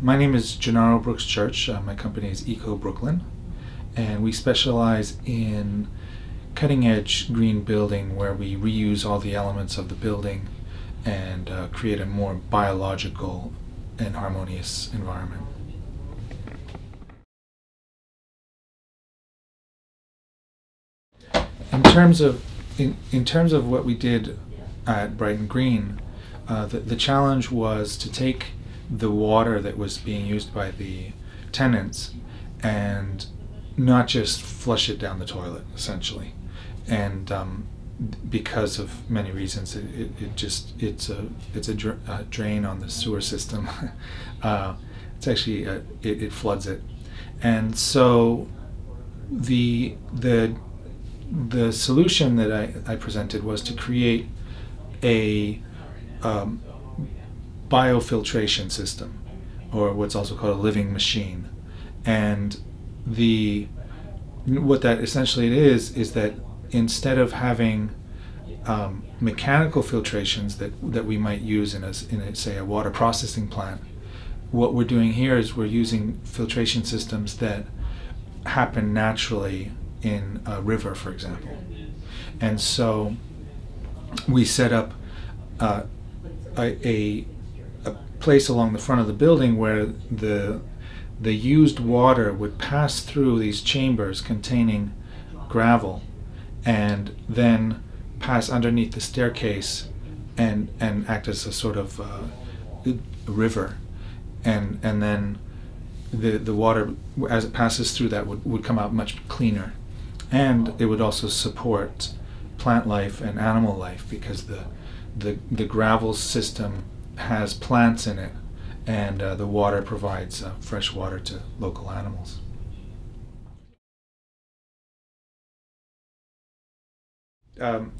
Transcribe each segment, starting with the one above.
My name is Gennaro Brooks Church. My company is Eco Brooklyn, and we specialize in cutting-edge green building where we reuse all the elements of the building and create a more biological and harmonious environment. In terms of what we did at Brighton Green, the challenge was to take the water that was being used by the tenants and not just flush it down the toilet, essentially. And because of many reasons, it's a drain on the sewer system. It's actually it floods it, and so the solution that I presented was to create a biofiltration system, or what's also called a living machine. And what that essentially is that instead of having mechanical filtrations that we might use in say a water processing plant, what we're doing here is we're using filtration systems that happen naturally in a river, for example. And so we set up a place along the front of the building where the used water would pass through these chambers containing gravel and then pass underneath the staircase and act as a sort of river, and then the water, as it passes through that, would come out much cleaner, and it would also support plant life and animal life because the gravel system has plants in it, and the water provides fresh water to local animals.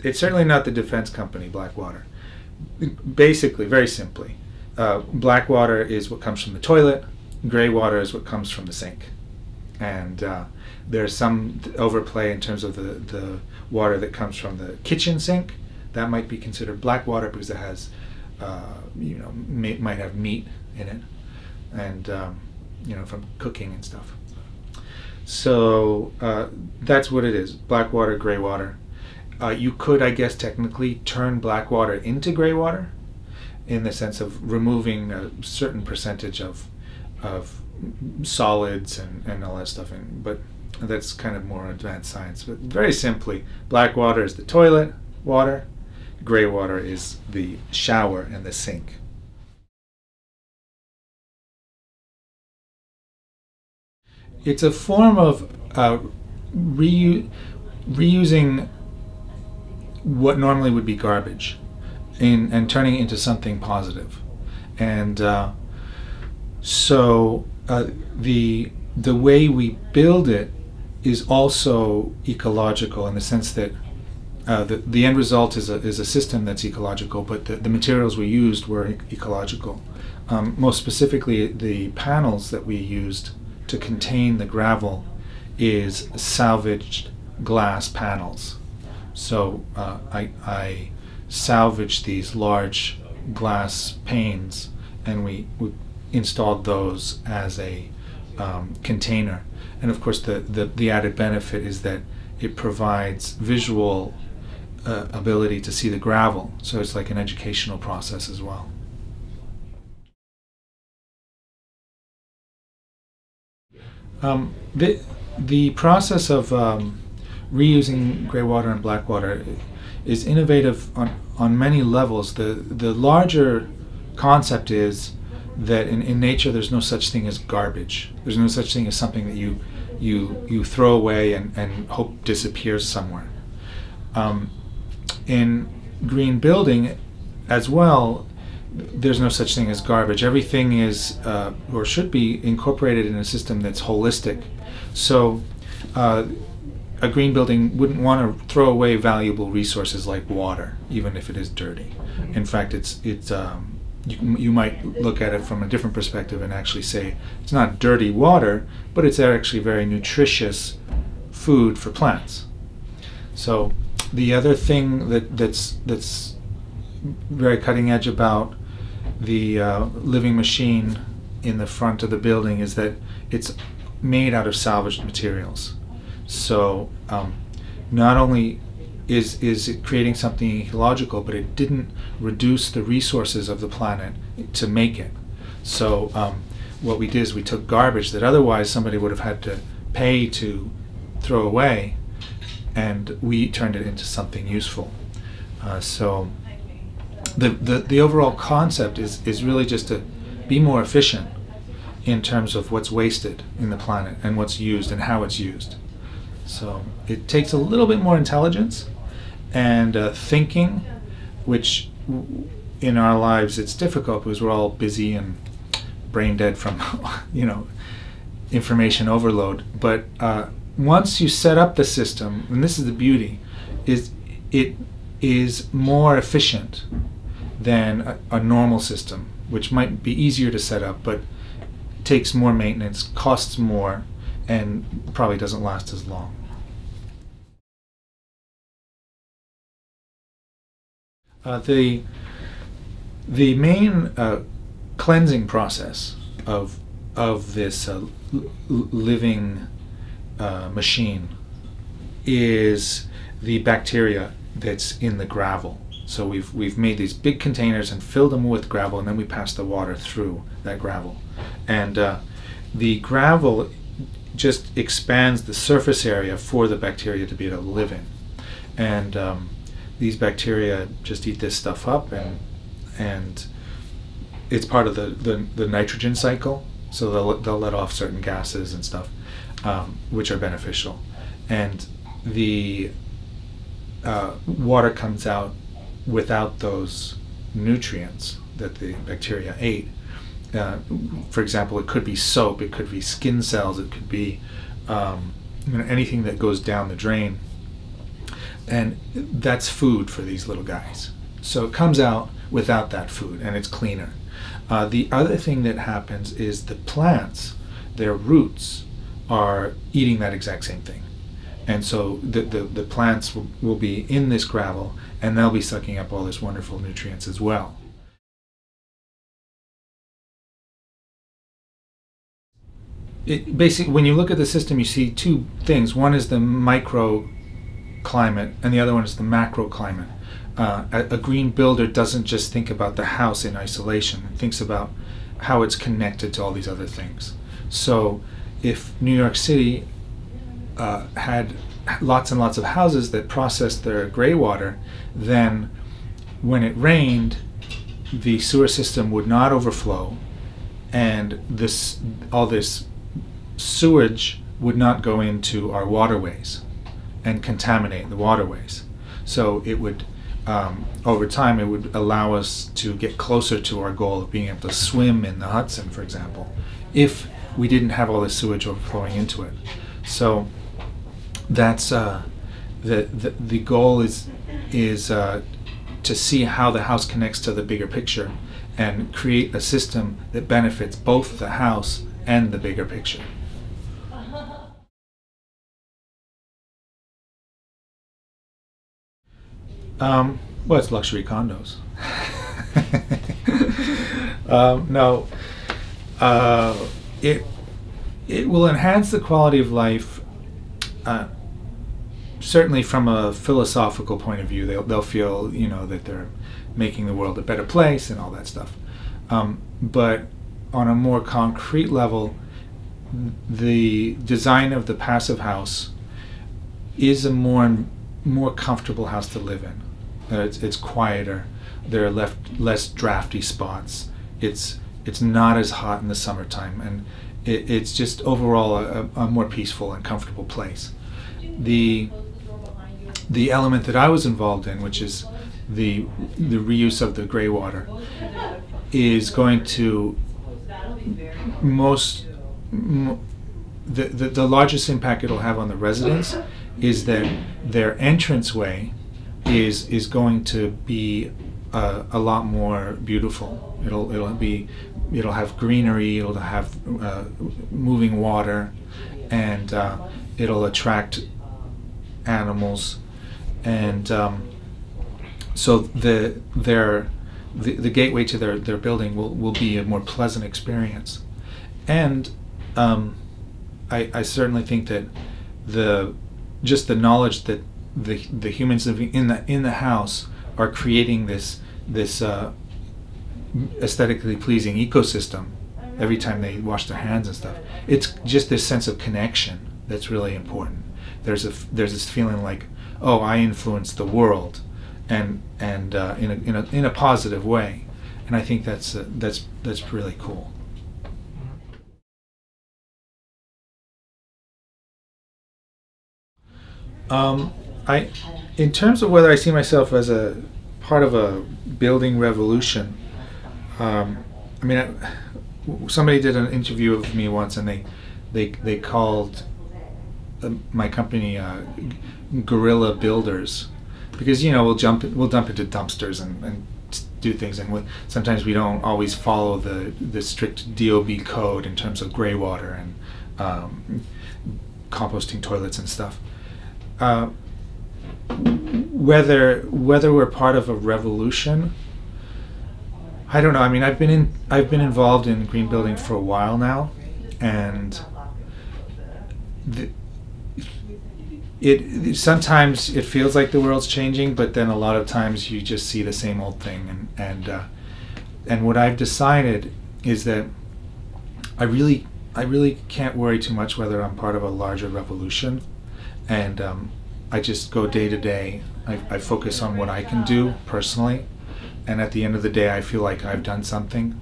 It's certainly not the defense company, Blackwater. Basically, very simply, Blackwater is what comes from the toilet, Greywater is what comes from the sink. And there's some overplay in terms of the water that comes from the kitchen sink. That might be considered Blackwater because it has, might have meat in it, and from cooking and stuff. So that's what it is: Blackwater, Greywater. You could, I guess, technically turn Blackwater into Greywater, in the sense of removing a certain percentage of solids and all that stuff, but that's kind of more advanced science. But very simply, Blackwater is the toilet water, Greywater is the shower and the sink. It's a form of reusing what normally would be garbage and turning it into something positive. And so the way we build it is also ecological, in the sense that the end result is a system that's ecological, but the materials we used were ecological. Most specifically, the panels that we used to contain the gravel is salvaged glass panels. So I salvaged these large glass panes, and we installed those as a container. And of course, the added benefit is that it provides visual ability to see the gravel, so it's like an educational process as well. The process of reusing Greywater and Blackwater is innovative on many levels. The larger concept is that in nature there's no such thing as garbage. There's no such thing as something that you throw away and hope disappears somewhere. In green building as well, there's no such thing as garbage. Everything is or should be incorporated in a system that's holistic. So a green building wouldn't want to throw away valuable resources like water, even if it is dirty. In fact, you might look at it from a different perspective and actually say it's not dirty water, but it's actually very nutritious food for plants. So the other thing that's very cutting edge about the living machine in the front of the building is that it's made out of salvaged materials. So not only is it creating something ecological, but it didn't reduce the resources of the planet to make it. So what we did is we took garbage that otherwise somebody would have had to pay to throw away, and we turned it into something useful. So the overall concept is really just to be more efficient in terms of what's wasted in the planet and what's used and how it's used. So it takes a little bit more intelligence and thinking, which in our lives it's difficult because we're all busy and brain dead from information overload. But once you set up the system, and this is the beauty, is it is more efficient than a normal system, which might be easier to set up, but takes more maintenance, costs more, and probably doesn't last as long. The main cleansing process of this living machine is the bacteria that's in the gravel. So we've made these big containers and filled them with gravel, and then we pass the water through that gravel. And the gravel just expands the surface area for the bacteria to be able to live in. And these bacteria just eat this stuff up, and it's part of the nitrogen cycle. So they'll let off certain gases and stuff, which are beneficial. And the water comes out without those nutrients that the bacteria ate. For example, it could be soap, it could be skin cells, it could be anything that goes down the drain, and that's food for these little guys. So it comes out without that food, and it's cleaner. The other thing that happens is the plants, their roots, are eating that exact same thing. And so the plants will be in this gravel, and they'll be sucking up all this wonderful nutrients as well. Basically, when you look at the system, you see two things. One is the microclimate, and the other one is the macroclimate. A green builder doesn't just think about the house in isolation. It thinks about how it's connected to all these other things. So if New York City had lots and lots of houses that processed their greywater, then when it rained, the sewer system would not overflow, and all this sewage would not go into our waterways and contaminate the waterways. So it would, over time, it would allow us to get closer to our goal of being able to swim in the Hudson, for example, if we didn't have all this sewage overflowing into it. So that's the goal is to see how the house connects to the bigger picture and create a system that benefits both the house and the bigger picture. Well, it's luxury condos. No, it will enhance the quality of life. Certainly, from a philosophical point of view, they'll feel that they're making the world a better place and all that stuff. But on a more concrete level, the design of the passive house is a more comfortable house to live in. It's quieter. There are less drafty spots. It's not as hot in the summertime, and it's just overall a more peaceful and comfortable place. The element that I was involved in, which is the reuse of the greywater, is going to the largest impact it'll have on the residents is that their entranceway is going to be a lot more beautiful. It'll have greenery, it'll have moving water, and it'll attract animals, and so the gateway to their building will be a more pleasant experience. and I certainly think that just the knowledge that the humans living in the house are creating this aesthetically pleasing ecosystem every time they wash their hands and stuff. It's just this sense of connection that's really important. There's this feeling like, oh, I influence the world, and in a positive way, and I think that's really cool. In terms of whether I see myself as a part of a building revolution, I mean, somebody did an interview of me once, and they called my company guerrilla builders, because we'll dump into dumpsters and do things, and sometimes we don't always follow the strict DOB code in terms of Greywater and composting toilets and stuff. Whether we're part of a revolution, I don't know. I mean, I've been involved in green building for a while now, and sometimes it feels like the world's changing, but then a lot of times you just see the same old thing. And what I've decided is that I really can't worry too much whether I'm part of a larger revolution, and I just go day to day. I focus on what I can do personally, and at the end of the day, I feel like I've done something.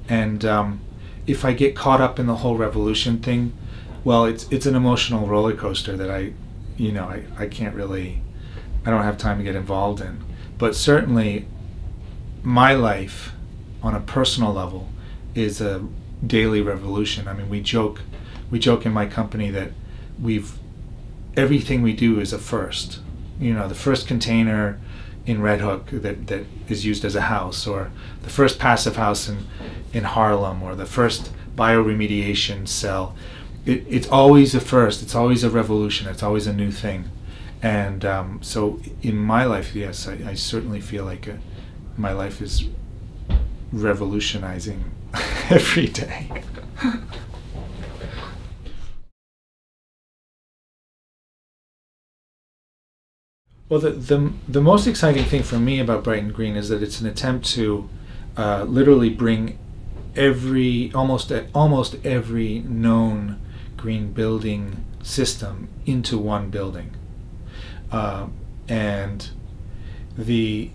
And if I get caught up in the whole revolution thing, well, it's an emotional roller coaster that I can't really, I don't have time to get involved in. But certainly, my life, on a personal level, is a daily revolution. I mean, we joke in my company that everything we do is a first. The first container in Red Hook that is used as a house, or the first passive house in Harlem, or the first bioremediation cell. It's always a first. It's always a revolution. It's always a new thing. And so in my life, yes, I certainly feel like my life is revolutionizing every day. Well, the most exciting thing for me about Brighton Green is that it's an attempt to literally bring almost every known green building system into one building, and there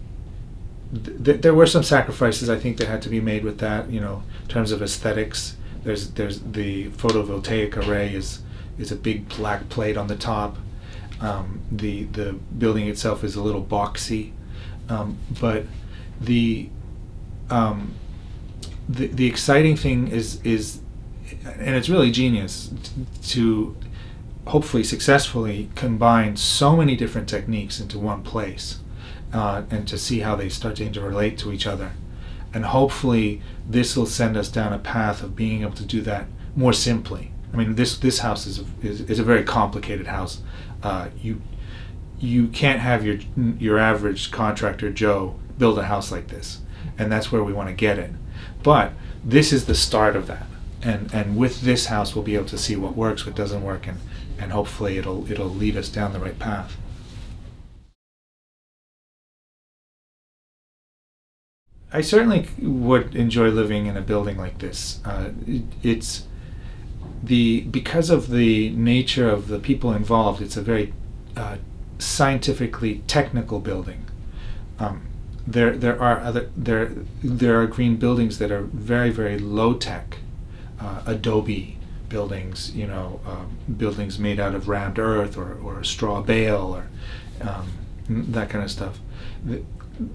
were some sacrifices, I think, that had to be made with that. In terms of aesthetics, there's the photovoltaic array is a big black plate on the top. The building itself is a little boxy, but the exciting thing is, and it's really genius, to hopefully successfully combine so many different techniques into one place, and to see how they start to interrelate to each other. And hopefully this will send us down a path of being able to do that more simply. I mean, this house is a very complicated house. You can't have your average contractor Joe build a house like this, and that's where we want to get it. But this is the start of that, and with this house we'll be able to see what works, what doesn't work, and hopefully it'll lead us down the right path. I certainly would enjoy living in a building like this. Because of the nature of the people involved, it's a very scientifically technical building. There are green buildings that are very, very low tech, adobe buildings, buildings made out of rammed earth or straw bale, or that kind of stuff.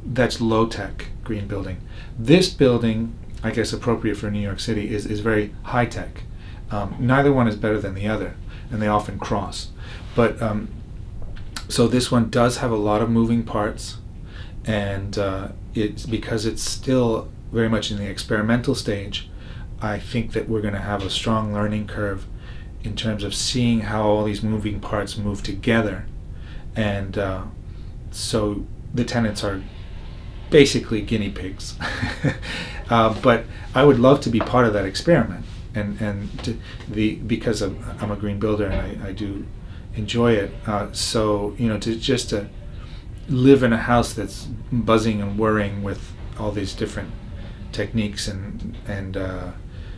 That's low tech green building. This building, I guess appropriate for New York City, is very high tech. Neither one is better than the other, and they often cross. But so this one does have a lot of moving parts, and it's because it's still very much in the experimental stage. I think that we're going to have a strong learning curve in terms of seeing how all these moving parts move together, and so the tenants are basically guinea pigs. But I would love to be part of that experiment. because I'm a green builder and I do enjoy it. So to live in a house that's buzzing and whirring with all these different techniques and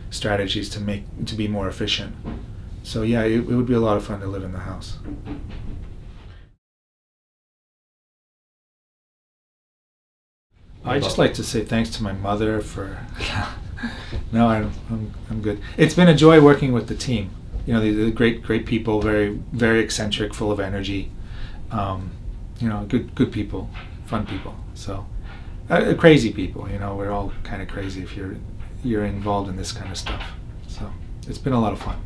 strategies to be more efficient. So yeah, it would be a lot of fun to live in the house. I'd just like to say thanks to my mother for. No, I'm good. It's been a joy working with the team. They're great people, very eccentric, full of energy. Good people, fun people. So crazy people. We're all kind of crazy if you're involved in this kind of stuff. So it's been a lot of fun.